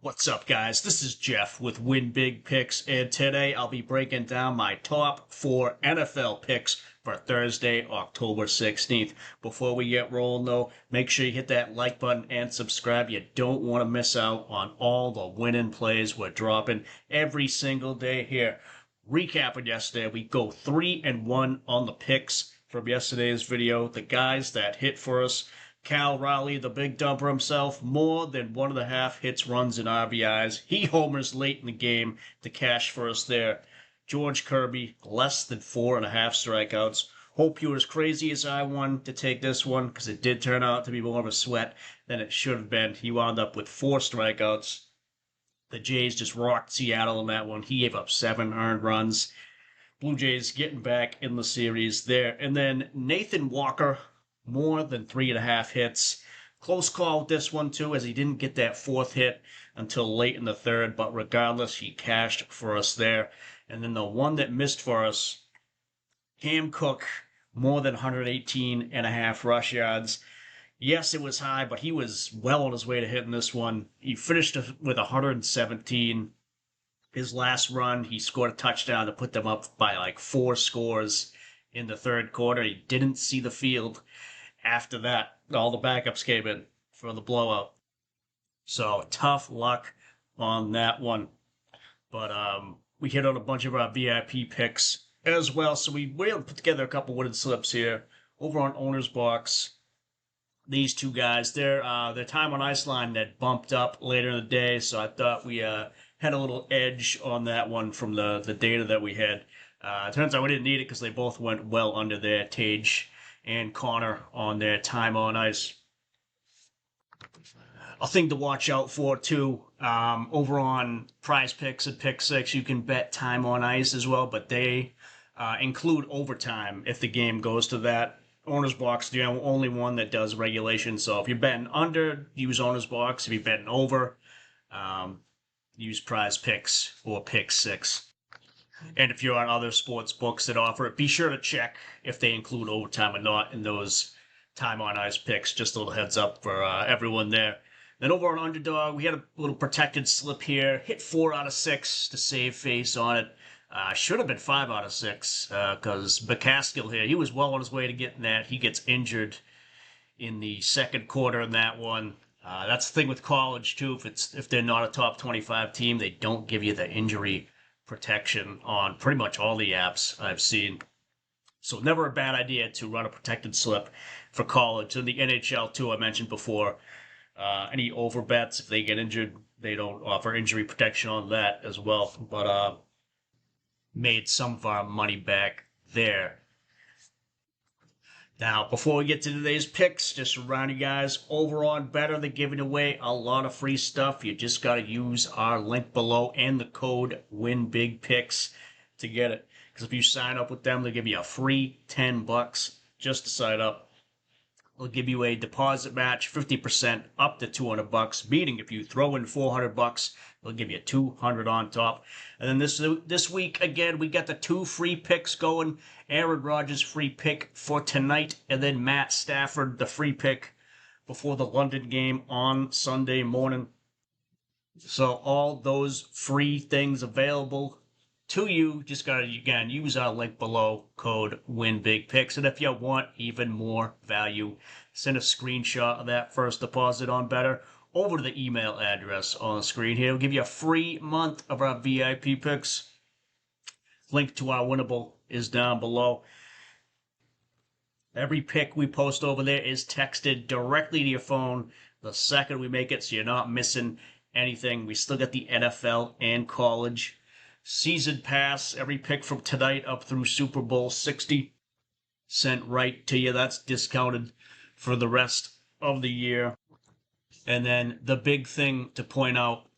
What's up, guys? This is Jeff with Win Big Picks, and today I'll be breaking down my top 4 NFL picks for Thursday, October 16th. Before we get rolling, though, make sure you hit that like button and subscribe. You don't want to miss out on all the winning plays we're dropping every single day here. Recapping yesterday, we go 3-1 on the picks from yesterday's video. The guys that hit for us: Cal Raleigh, the big dumper himself, more than 1.5 hits, runs, and RBIs. He homers late in the game to cash for us there. George Kirby, less than 4.5 strikeouts. Hope you were as crazy as I wanted to take this one, because it did turn out to be more of a sweat than it should have been. He wound up with 4 strikeouts. The Jays just rocked Seattle in that one. He gave up 7 earned runs. Blue Jays getting back in the series there. And then Nathan Walker, more than 3.5 hits. Close call with this one, too, as he didn't get that 4th hit until late in the 3rd, but regardless, he cashed for us there. And then the one that missed for us, Cam Cook, more than 118.5 rush yards. Yes, it was high, but he was well on his way to hitting this one. He finished with 117. His last run, he scored a touchdown to put them up by like 4 scores in the 3rd quarter. He didn't see the field. After that, all the backups came in for the blowout. So tough luck on that one. But we hit on a bunch of our VIP picks as well. So we were able to put together a couple wooden slips here. Over on Owner's Box, these two guys, their time on ice line that bumped up later in the day. So I thought we had a little edge on that one from the data that we had. It turns out we didn't need it because they both went well under there. Tage and Connor on their time on ice. A thing to watch out for, too, over on Prizepicks and Pick 6, you can bet time on ice as well, but they include overtime if the game goes to that. Owner's Box, the only one that does regulation, so if you're betting under, use Owner's Box. If you're betting over, use Prizepicks or Pick 6. And if you're on other sports books that offer it, be sure to check if they include overtime or not in those time on ice picks. Just a little heads up for everyone there. Then over on Underdog, we had a little protected slip here. Hit 4 out of 6 to save face on it. Should have been 5 out of 6 because McCaskill here, he was well on his way to getting that. He gets injured in the 2nd quarter in that one. That's the thing with college, too. If they're not a top 25 team, they don't give you the injury protection on pretty much all the apps I've seen. So never a bad idea to run a protected slip for college. And the NHL, too, I mentioned before. Any over bets, if they get injured, they don't offer injury protection on that as well. But made some of our money back there. Now, before we get to today's picks, just to remind you guys, over on Betr, they're giving away a lot of free stuff. You just got to use our link below and the code WINBIGPICKS to get it. Because if you sign up with them, they'll give you a free $10 just to sign up. They'll give you a deposit match, 50% up to $200, meaning if you throw in $400, they'll give you $200 on top. And then this week, again, we got the 2 free picks going. Aaron Rodgers' free pick for tonight, and then Matt Stafford, the free pick before the London game on Sunday morning. So all those free things available to you. Just got to, again, use our link below, code WINBIGPICKS. And if you want even more value, send a screenshot of that first deposit on Betr over to the email address on the screen here. We'll give you a free month of our VIP picks. Link to our winnable is down below. Every pick we post over there is texted directly to your phone the second we make it, so you're not missing anything. We still got the NFL and college season pass. Every pick from tonight up through Super Bowl 60 sent right to you. That's discounted for the rest of the year. And then the big thing to point out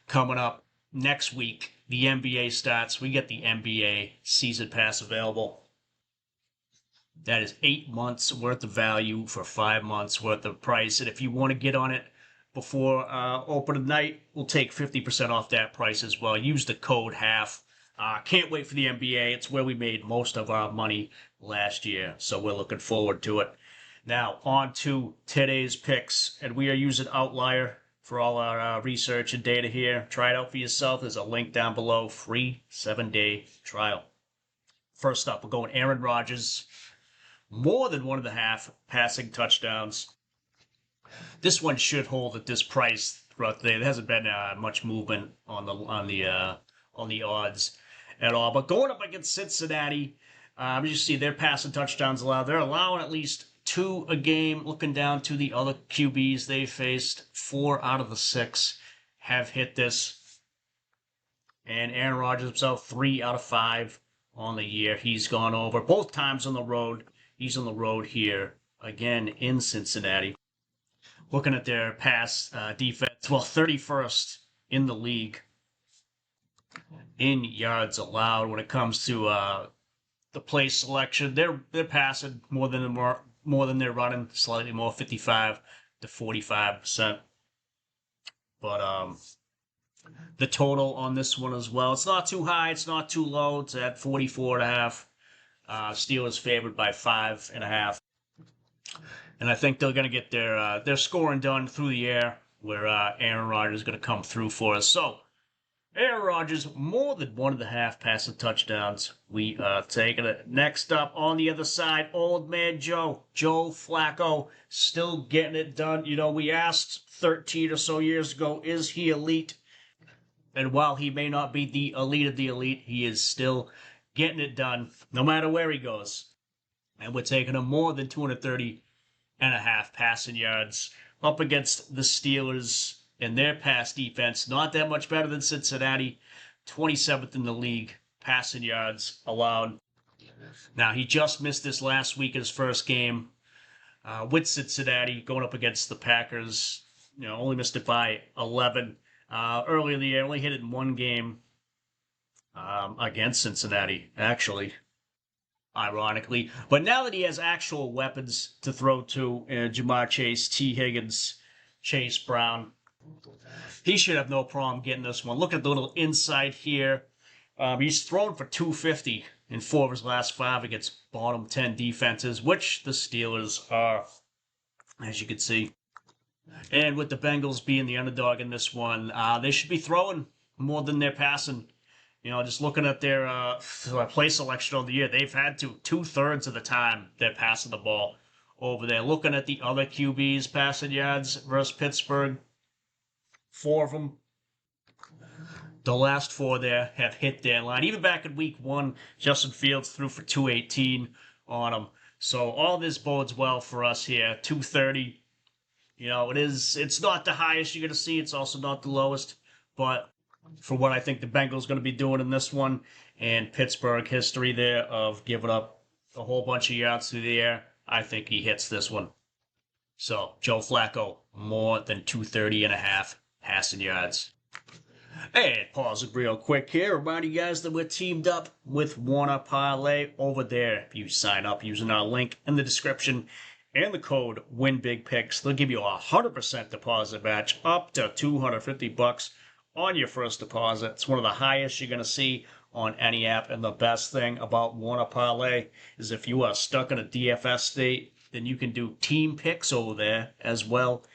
coming up next week, the NBA starts. We get the NBA season pass available. That is 8 months worth of value for 5 months worth of price. And if you want to get on it before opening night, we'll take 50% off that price as well. Use the code HALF. Can't wait for the NBA. It's where we made most of our money last year, so we're looking forward to it. Now, on to today's picks, and we are using Outlier for all our research and data here. Try it out for yourself. There's a link down below. Free 7-day trial. First up, we're going Aaron Rodgers. More than 1.5 passing touchdowns. This one should hold at this price throughout the day. There hasn't been much movement on the odds at all. But going up against Cincinnati, you see their passing touchdowns allowed. They're allowing at least 2 a game. Looking down to the other QBs they faced, 4 out of the 6 have hit this. And Aaron Rodgers himself, 3 out of 5 on the year. He's gone over both times on the road. He's on the road here again in Cincinnati. Looking at their pass defense, well, 31st in the league in yards allowed when it comes to the play selection. They're passing more than they're running, slightly more, 55 to 45%. But the total on this one as well, it's not too high, it's not too low. It's at 44.5. Steelers favored by 5.5. And I think they're going to get their scoring done through the air, where Aaron Rodgers is going to come through for us. So, Aaron Rodgers, more than 1.5 passing touchdowns. We are taking it. Next up, on the other side, old man Joe Flacco, still getting it done. You know, we asked 13 or so years ago, is he elite? And while he may not be the elite of the elite, he is still getting it done, no matter where he goes. And we're taking him more than 230.5 passing yards up against the Steelers and their pass defense. Not that much better than Cincinnati. 27th in the league passing yards allowed. Now, he just missed this last week in his first game with Cincinnati going up against the Packers. You know, only missed it by 11. Earlier in the year, only hit it in one game against Cincinnati, actually. Ironically. But now that he has actual weapons to throw to, Jamar Chase, T. Higgins, Chase Brown, he should have no problem getting this one. Look at the little insight here. He's thrown for 250 in 4 of his last 5 against bottom 10 defenses, which the Steelers are, as you can see. And with the Bengals being the underdog in this one, they should be throwing more than they're passing. You know, just looking at their play selection of the year, they've had to 2/3 of the time they're passing the ball over there. Looking at the other QBs passing yards versus Pittsburgh, 4 of them, the last 4 there have hit their line. Even back in week 1, Justin Fields threw for 218 on them. So all this bodes well for us here. 230. You know, it's not the highest you're going to see. It's also not the lowest. But for what I think the Bengals going to be doing in this one, and Pittsburgh history there of giving up a whole bunch of yards through the air, I think he hits this one. So, Joe Flacco, more than 230.5 passing yards. And pause it real quick here. Reminding you guys that we're teamed up with Wanna Parlay over there. If you sign up using our link in the description and the code WINBIGPICKS, they'll give you a 100% deposit match up to $250 on your first deposit. It's one of the highest you're going to see on any app. And the best thing about Wanna Parlay is if you are stuck in a DFS state, then you can do team picks over there as well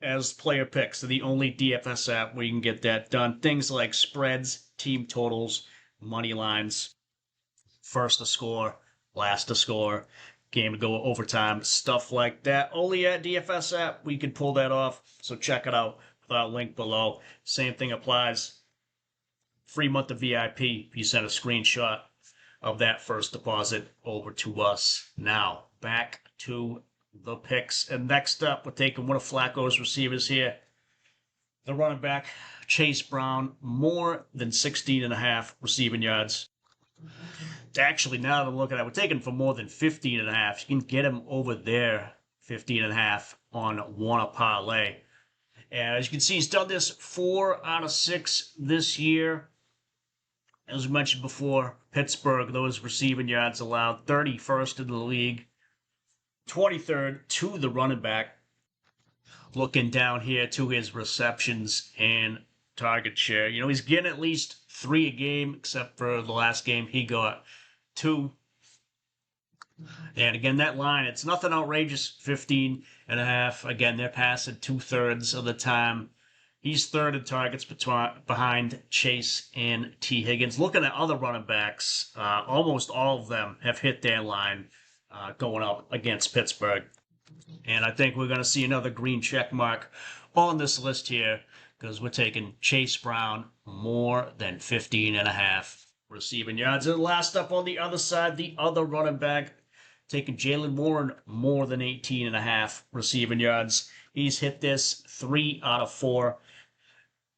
as player picks. They're the only DFS app where you can get that done. Things like spreads, team totals, money lines, first to score, last to score, game to go overtime, stuff like that. Only at DFS app we can pull that off. So check it out. Link below. Same thing applies. Free month of VIP if you send a screenshot of that first deposit over to us. Now, back to the picks. And next up, we're taking one of Flacco's receivers here. The running back, Chase Brown, more than 16.5 receiving yards. Actually, now that I'm looking at it, we're taking for more than 15.5. You can get him over there, 15.5 on Wanna Parlay. And as you can see, he's done this 4 out of 6 this year. As we mentioned before, Pittsburgh, those receiving yards allowed, 31st in the league, 23rd to the running back. Looking down here to his receptions and target share. You know, he's getting at least 3 a game, except for the last game he got 2. And again, that line, it's nothing outrageous, 15.5. Again, they're passing 2/3 of the time. He's third in targets behind Chase and T. Higgins. Looking at other running backs, almost all of them have hit their line going up against Pittsburgh. And I think we're going to see another green check mark on this list here because we're taking Chase Brown more than 15.5 receiving yards. And last up on the other side, the other running back, taking Jaylen Warren more than 18.5 receiving yards. He's hit this 3 out of 4.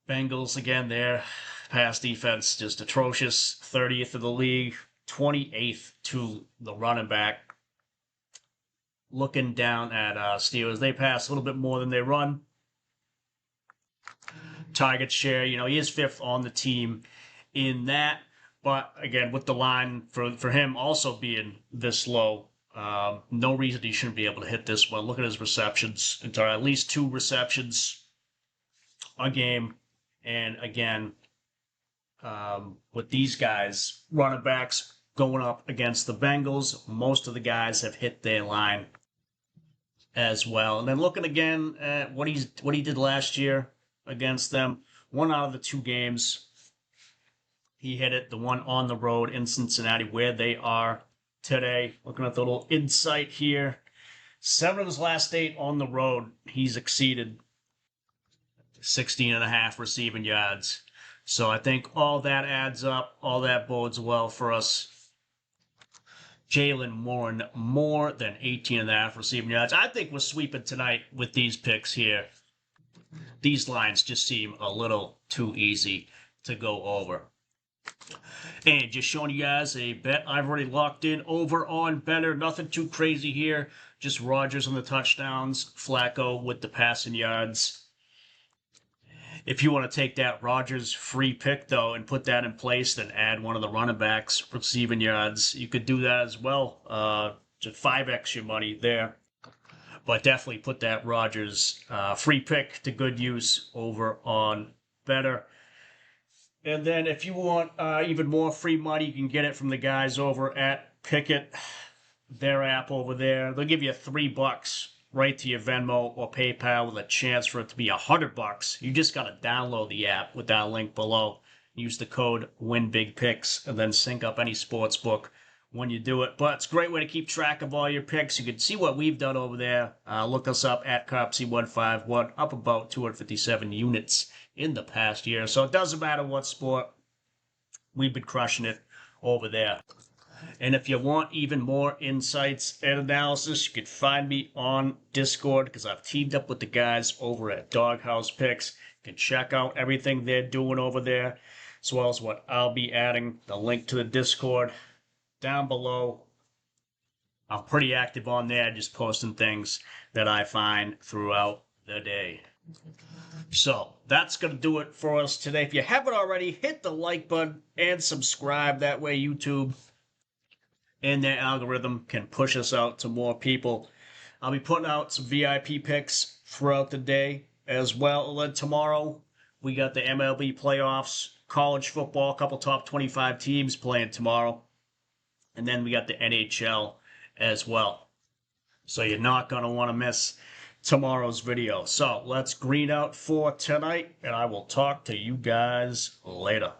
Bengals, again, their pass defense just atrocious. 30th of the league, 28th to the running back. Looking down at Steelers, they pass a little bit more than they run. Target share, he is 5th on the team in that. But again, with the line for him also being this low, no reason he shouldn't be able to hit this one. Look at his receptions. It's at least 2 receptions a game. And again, with these guys, running backs going up against the Bengals, most of the guys have hit their line as well. And then looking again at what he did last year against them, 1 out of the 2 games he hit it. The one on the road in Cincinnati, where they are today. Looking at the little insight here, 7 of his last 8 on the road, he's exceeded 16.5 receiving yards. So I think all that adds up. All that bodes well for us. Jaylen Warren more than 18.5 receiving yards. I think we're sweeping tonight with these picks here. These lines just seem a little too easy to go over. And just showing you guys a bet I've already locked in over on Betr. Nothing too crazy here. Just Rodgers on the touchdowns, Flacco with the passing yards. If you want to take that Rodgers free pick, though, and put that in place, then add one of the running backs receiving yards, you could do that as well. Just 5x your money there. But definitely put that Rodgers free pick to good use over on Betr. And then if you want even more free money, you can get it from the guys over at Pickett, their app over there. They'll give you $3 right to your Venmo or PayPal with a chance for it to be $100. You just got to download the app with that link below. Use the code WINBIGPICKS and then sync up any sports book when you do it. But it's a great way to keep track of all your picks. You can see what we've done over there. Look us up at Copsy151, up about 257 units in the past year. So it doesn't matter what sport. We've been crushing it over there. And if you want even more insights and analysis, you can find me on Discord because I've teamed up with the guys over at Doghouse Picks. You can check out everything they're doing over there, as well as what I'll be adding. The link to the Discord down below. I'm pretty active on there, just posting things that I find throughout the day. So that's going to do it for us today. If you haven't already, hit the like button and subscribe. That way YouTube and their algorithm can push us out to more people. I'll be putting out some VIP picks throughout the day as well. And then tomorrow, we got the MLB playoffs, college football, a couple top 25 teams playing tomorrow. And then we got the NHL as well. So you're not going to want to miss tomorrow's video. So let's green out for tonight, and I will talk to you guys later.